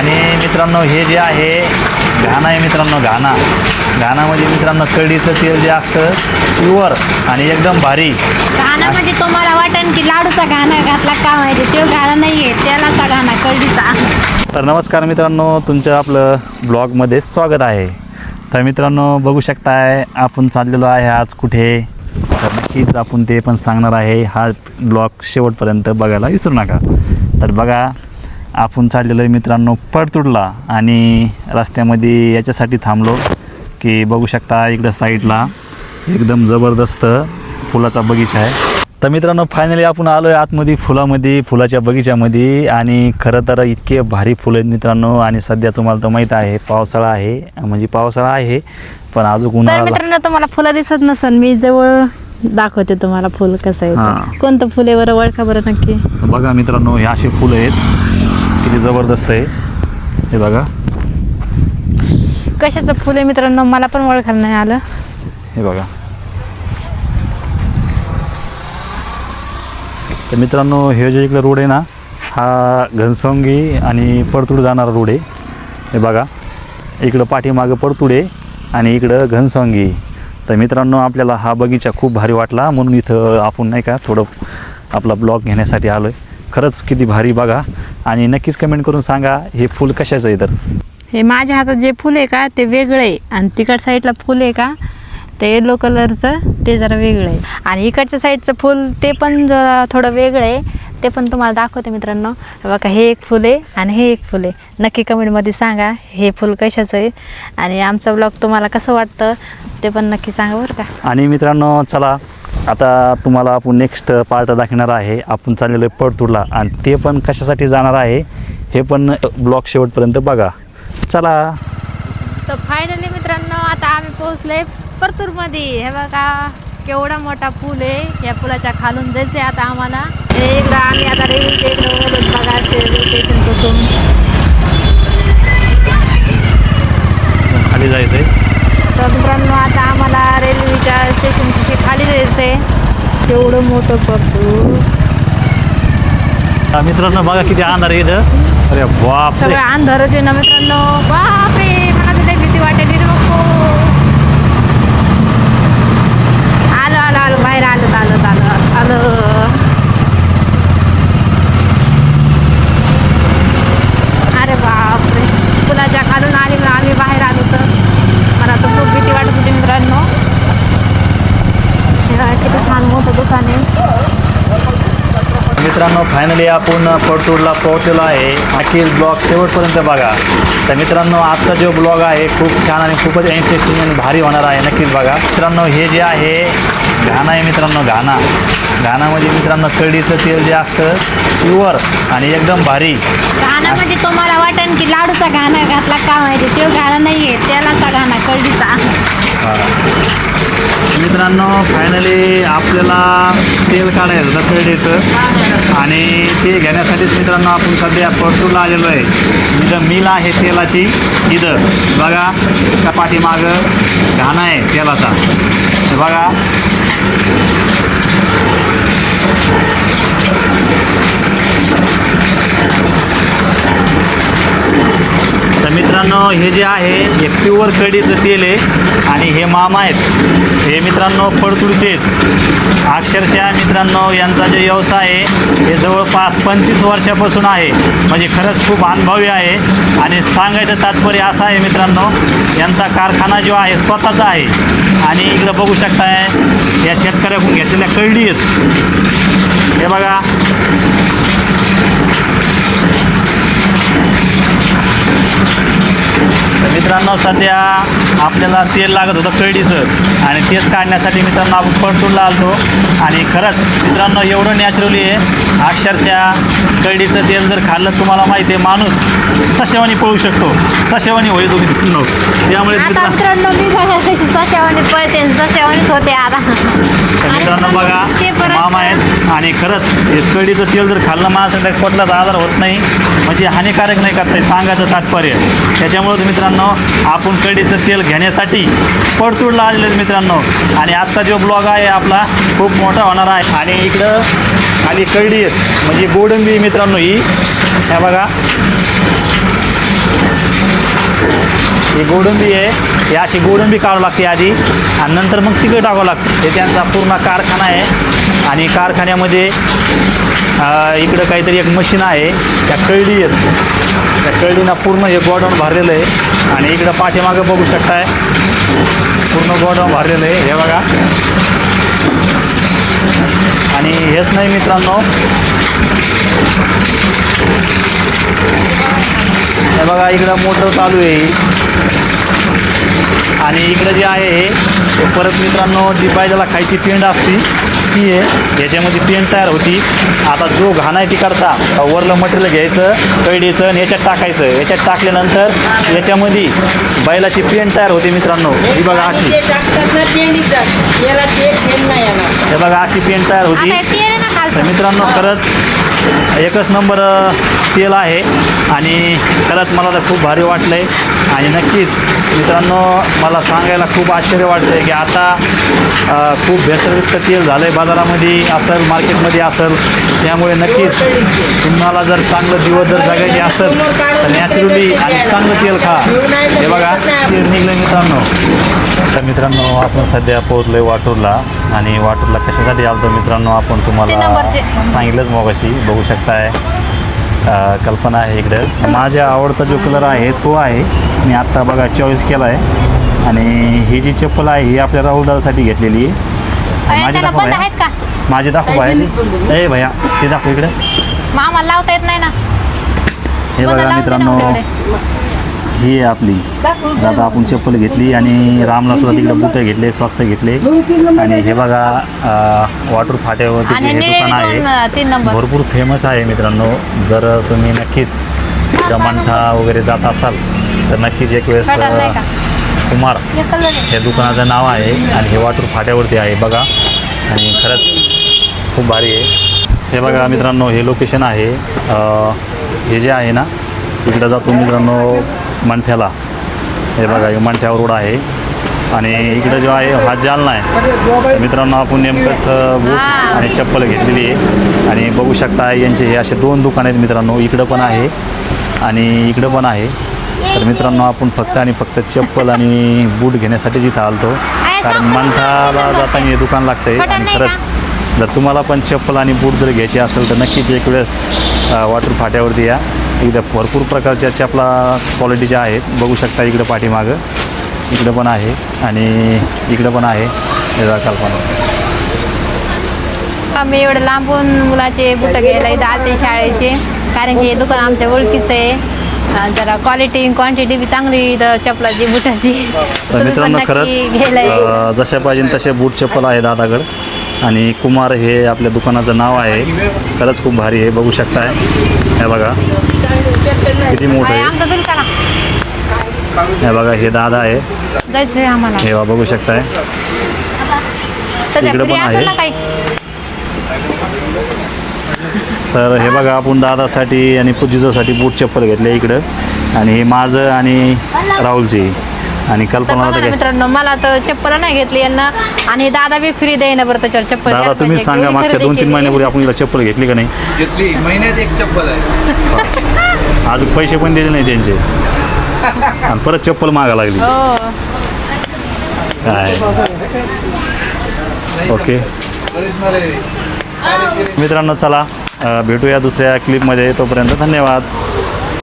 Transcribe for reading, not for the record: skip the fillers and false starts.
आणि मित्रांनो हे जे आहे घाणा आहे मित्रांनो, घाणामध्ये मित्रांनो कढीचं तेल जे असतं प्युअर आणि एकदम भारी. घाणा म्हणजे तुम्हाला वाटेल की लाडूचा घाणा घातला का माहिती, तो घाणा नाहीये, तेलाचा घाणा कढीचा. तर नमस्कार मित्रांनो, तुमचं आपलं ब्लॉगमध्ये स्वागत आहे. तर मित्रांनो बघू शकताय आपण चाललेलो आहे आज कुठे, तर नक्कीच आपण ते पण सांगणार आहे. हा ब्लॉग शेवटपर्यंत बघायला विसरू नका. तर बघा आपण चाललेलो आहे मित्रांनो परतूरला, आणि रस्त्यामध्ये याच्यासाठी थांबलो की बघू शकता इकडं साईडला एकदम जबरदस्त फुलाचा बगीचा आहे. तर मित्रांनो फायनली आपण आलो आहे आतमध्ये फुलाच्या बगीच्यामध्ये, आणि खरं तर इतके भारी फुलं आहेत मित्रांनो. आणि सध्या तुम्हाला तर माहीत आहे पावसाळा आहे, म्हणजे पावसाळा आहे पण अजून तर उन्हाळा. मित्रांनो तुम्हाला फुलं दिसत नसेल, मी जवळ दाखवते तुम्हाला फुल कसं आहे, कोणतं फुल आहे बरं ओळखा बरं नक्की. बघा मित्रांनो हे असे फुलं आहेत, किती जबरदस्त आहे हे बघा. कशाचं फुल आहे मित्रांनो मला पण ओळखायला नाही आलं. हे बघा. तर मित्रांनो हे जे इकडे रोड आहे ना, हा घनसावंगी आणि परतूर जाणारा रोड आहे. हे बघा इकडं पाठीमागं परतूर आहे आणि इकडं घनसावंगी. तर मित्रांनो आपल्याला हा बगीचा खूप भारी वाटला, म्हणून इथं आपण नाही का थोडं आपला ब्लॉग घेण्यासाठी आलो आहे. खरंच किती भारी बघा, आणि नक्कीच कमेंट करून सांगा हे फुल कशाचं आहे. तर हे माझ्या हातात जे फुल आहे का ते वेगळं आहे, आणि तिकड साईडला फुल आहे का ते येलो कलरचं ते जरा वेगळं आहे, आणि इकडच्या साईडचं फुल ते पण जरा थोडं वेगळं आहे, ते पण तुम्हाला दाखवते मित्रांनो. बघा हे एक फुल आहे आणि हे एक फुल आहे. नक्की कमेंटमध्ये सांगा हे फुल कशाचं आहे, आणि आमचा ब्लॉग तुम्हाला कसं वाटतं ते पण नक्की सांगा बरं का. आणि मित्रांनो चला आता तुम्हाला आपण नेक्स्ट पार्ट दाखवणार आहे. आपण चाललेलो आहे परतूरला, आणि ते पण कशासाठी जाणार आहे हे पण ब्लॉग शेवटपर्यंत बघा. चला. तर फायनली मित्रांनो आता आम्ही पोहोचलोय परतूरमध्ये. हे बघा केवढा मोठा पूल आहे, या पुलाच्या खालून जायचं आहे आता आम्हाला. हे इकडं आम्ही आता रेल्वेच्या इकडं ओढत बघा रेल्वे स्टेशनपासून खाली जायचं आहे. तर मित्रांनो आता आम्हाला रेल्वेच्या स्टेशनपाशी खाली जायचं आहे. तेवढं मोठं परतूर. मित्रांनो बघा किती अंधार आहे इथं. अरे बाप रे. सगळं अंधारच आहे ना मित्रांनो. बापरे मला तिथे भीती वाटेल नको. आलो बाहेर आलो. अरे बापरे पुलाच्या खालून आम्ही बाहेर आलो. तर मला तर खूप भीती वाटत होती मित्रांनो. किती छान मोठं दुकान आहे. मित्रांनो फायनली आपण परतूरला पोहोचलेलो आहे. नक्कीच ब्लॉग शेवटपर्यंत बघा. तर मित्रांनो आजचा जो ब्लॉग आहे खूप छान आणि खूपच इंटरेस्टिंग आणि भारी होणार आहे, नक्कीच बघा. मित्रांनो हे जे आहे घाणा आहे मित्रांनो, घाणामध्ये मित्रांनो कढीचं तेल जे असतं प्युअर आणि एकदम भारी. घाणा म्हणजे तुम्हाला वाटेल की लाडूचा घाणा घातला का माहिती, तो घाणा नाहीये, तेलाचा घाणा कढीचा. मित्रांनो फायनली आपल्याला तेल काढायचं होतं कढीचं, आणि ते घेण्यासाठीच मित्रांनो आपण सध्या परतूरला आलेलो आहे. इथं मिल आहे तेलाची. इथं बघा त्या पाठीमागं घाणा आहे तेलाचा. बघा तर मित्रांनो हे जे आहे हे प्युअर कढीचं तेल आहे, आणि हे मामा आहेत हे मित्रांनो परतूरचे आहेत. अक्षरशः मित्रांनो यांचा जो व्यवसाय आहे हे जवळपास 25 वर्षापासून आहे, म्हणजे खरंच खूप अनुभवी आहे. आणि सांगायचं तात्पर्य असं आहे मित्रांनो, यांचा कारखाना जो आहे स्वतःचा आहे. आणि इकडं बघू शकताय या शेतकऱ्याकडून घेतलेल्या कढी आहेत. हे बघा तर मित्रांनो सध्या आपल्याला तेल लागत होतं कढीचं, आणि तेच काढण्यासाठी मित्रांनो आपण परतूरला आलो. आणि खरंच मित्रांनो एवढं नॅचरली आहे, अक्षरशः कढीचं तेल जर खाल्लं तुम्हाला माहिती आहे माणूस सशेवानी पळू शकतो, सशेवानी होईल तुम्ही मित्रांनो. त्यामुळे मित्रांनो मी सशेवानी पळते, सशेवानीच होते आता. मित्रांनो बघा मामा आहेत, आणि खरंच हे कढीचं तेल जर खाल्लं माणसाला कुठलाच आजार होत नाही, म्हणजे हानिकारक नाही करता सांगायचं तात्पर्य. त्याच्यामुळे मित्रांनो आपण कढीचं तेल घेण्यासाठी परतूरला आलेले मित्रांनो. आणि आजचा जो ब्लॉग आहे आपला खूप मोठा होणार आहे. आणि इकडं खाली कढी आहेत म्हणजे गोडंबी मित्रांनो ही, ह्या बघा ही गोडंबी आहे, ही अशी गोडंबी काढावं लागते आधी आणि नंतर मग तिकडे टाकावं लागतं. हे त्यांचा पूर्ण कारखाना आहे आणि कारखान्यामध्ये इकडं काहीतरी एक मशीन आहे, त्या कळडी आहेत, त्या कळडीनं पूर्ण हे गोडाऊन भरलेलं आहे. आणि इकडं पाठीमागं बघू शकताय पूर्ण गोडाऊन भरलेलं आहे, हे बघा. आणि हेच नाही मित्रांनो, हे बघा इकडं मोटर चालू आहे आणि इकडं जे आहे ते परत मित्रांनो जी बैलाला खायची पेंड असते ती आहे, याच्यामध्ये पेंड तयार होती. आता जो घाण आहे तिकडचा वरलं मटेरियल घ्यायचं कळडीचं आणि याच्यात टाकायचं, याच्यात टाकल्यानंतर याच्यामध्ये बैलाची पेंड तयार होते मित्रांनो. ही बघा अशी, हे बघा अशी पेंड तयार होती. तर मित्रांनो खरंच एकच नंबर तेल आहे आणि खरंच मला तर खूप भारी वाटलं आहे. आणि नक्कीच मित्रांनो मला सांगायला खूप आश्चर्य वाटतं आहे की आता खूप भेसळयुक्त तेल झालं आहे बाजारामध्ये असेल, मार्केटमध्ये असेल. त्यामुळे नक्कीच तुम्हाला जर चांगलं दिवस जर जगायचे असेल तर नॅचरली आणि चांगलं तेल खा. हे बघा तेल निघलं मित्रांनो. तर मित्रांनो आपण सध्या पोहोचलो आहे वाटूरला आणि वाटूरला कशासाठी आलो मित्रांनो आपण तुम्हाला सांगितलंच मगाशी. बघू शकताय कल्पना आहे इकडं. माझ्या आवडता जो कलर आहे तो आहे, मी आत्ता बघा चॉईस केला आहे. आणि ही जी चप्पल आहे ही आपल्या राहुल दादासाठी घेतलेली आहे. माझी दाखव भैया, माझी दाखव भैया, ए भैया ते दाखव इकडे. मामा लावता येत नाही ना. हे बघा मित्रांनो ही आहे आपली. दादा आपण चप्पल घेतली आणि रामला सुद्धा तिकडे बुटे घेतले, सॉक्स घेतले. आणि हे बघा वाटूर फाट्यावरती हे दुकान आहे भरपूर फेमस आहे मित्रांनो. जर तुम्ही नक्कीच मंठा वगैरे जात असाल तर नक्कीच एक वेळेस कुमार हे दुकानाचं नाव आहे आणि हे वाटूर फाट्यावरती आहे बघा. आणि खरंच खूप भारी आहे. हे बघा मित्रांनो हे लोकेशन आहे. हे जे आहे ना इकडं जातो मित्रांनो मंठ्याला. हे बघा हे मंठ्यावर रोड आहे आणि इकडं जो आहे हा जालना आहे. मित्रांनो आपण नेमकंच बूट आणि चप्पल घेतलेली आहे आणि बघू शकता यांचे हे असे 2 दुकान आहेत मित्रांनो. इकडं पण आहे आणि इकडं पण आहे. तर मित्रांनो आपण फक्त आणि फक्त चप्पल आणि बूट घेण्यासाठी इथं आलतो, कारण मंठाला जाताना हे दुकान लागतं आहे. आणि खरंच जर तुम्हाला पण चप्पल आणि बूट जर घ्यायचे असेल तर नक्कीच एक वेळेस वाटूर फाट्यावरती या. इकडं भरपूर प्रकारच्या चपला क्वालिटीच्या आहेत. बघू शकता इकडं पाठीमागं इकडं पण आहे आणि इकडं पण आहे. हे कल्पना आम्ही एवढं लांबून मुलाचे बुटं घ्यायला इथं आलते शाळेचे, कारण की हे दुकान आमच्या ओळखीचं आहे. जरा क्वालिटी क्वांटिटी बी चांगली इथं चपलाची बुटाची. तर मित्रांनो खरंच जशा पाहिजे तसे बूट चप्पल आहे दादाकडं. आणि कुमार हे आपल्या दुकानाचं नाव आहे. खरंच खूप भारी आहे. बघू शकताय हे बघा किती मोठं आहे. आमचं बिल करा. हे बघा हे दादा आहे, जायचं आम्हाला. हे बघू शकताय इकडे पण आहे. तर हे बघा आपण दादासाठी आणि पूजीसाठी बूट चप्पल घेतले इकडं. आणि हे माझं आणि राहुलची आणि कल्पना. मित्रांनो मला तर चप्पल नाही घेतली यांना आणि दादा बी फ्री देईना बरं त्याच्यावर चप्पल. दादा तुम्ही सांगा मागच्या 2-3 महिन्यापूर्वी आपण हिला चप्पल घेतली का नाही? घेतली, महिन्यात एक चप्पल आहे. अजून पैसे पण दिले नाही त्यांचे आणि परत चप्पल मागा लागली. काय ओके मित्रांनो चला भेटूया दुसऱ्या क्लिपमध्ये. तोपर्यंत धन्यवाद.